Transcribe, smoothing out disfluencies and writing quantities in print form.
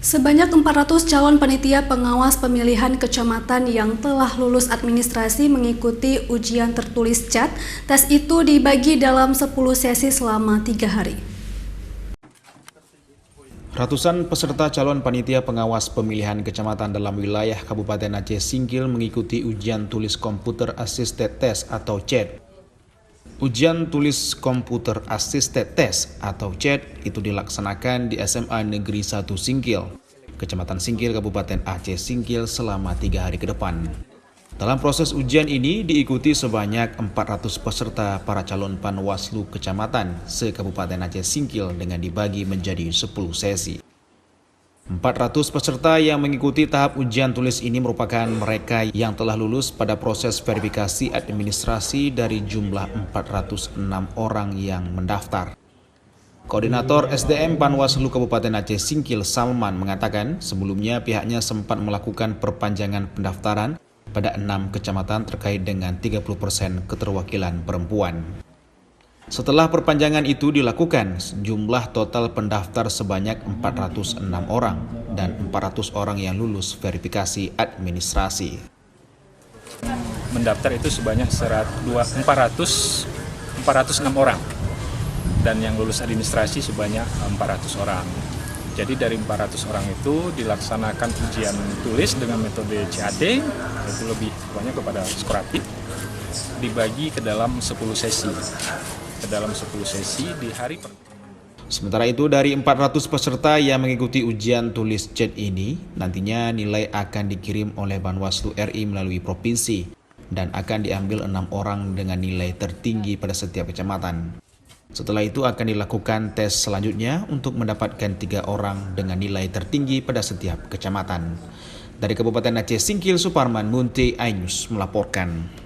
Sebanyak 400 calon panitia pengawas pemilihan kecamatan yang telah lulus administrasi mengikuti ujian tertulis CAT. Tes itu dibagi dalam 10 sesi selama 3 hari. Ratusan peserta calon panitia pengawas pemilihan kecamatan dalam wilayah Kabupaten Aceh Singkil mengikuti ujian tulis Computer Assisted Test atau CAT. Ujian tulis Computer Assisted Test atau CAT itu dilaksanakan di SMA Negeri 1 Singkil, Kecamatan Singkil, Kabupaten Aceh Singkil selama 3 hari ke depan. Dalam proses ujian ini diikuti sebanyak 400 peserta para calon panwaslu kecamatan se-Kabupaten Aceh Singkil dengan dibagi menjadi 10 sesi. 400 peserta yang mengikuti tahap ujian tulis ini merupakan mereka yang telah lulus pada proses verifikasi administrasi dari jumlah 406 orang yang mendaftar. Koordinator SDM Panwaslu Kabupaten Aceh Singkil Salman mengatakan sebelumnya pihaknya sempat melakukan perpanjangan pendaftaran pada 6 kecamatan terkait dengan 30% keterwakilan perempuan. Setelah perpanjangan itu dilakukan, jumlah total pendaftar sebanyak 406 orang dan 400 orang yang lulus verifikasi administrasi. Mendaftar itu sebanyak 406 orang dan yang lulus administrasi sebanyak 400 orang. Jadi dari 400 orang itu dilaksanakan ujian tulis dengan metode CAT, yaitu lebih banyak kepada skoratif, dibagi ke dalam 10 sesi. Di hari pertama. Sementara itu dari 400 peserta yang mengikuti ujian tulis CAT ini, nantinya nilai akan dikirim oleh Panwaslu RI melalui provinsi dan akan diambil 6 orang dengan nilai tertinggi pada setiap kecamatan. Setelah itu akan dilakukan tes selanjutnya untuk mendapatkan 3 orang dengan nilai tertinggi pada setiap kecamatan. Dari Kabupaten Aceh Singkil, Suparman Munte iNews melaporkan.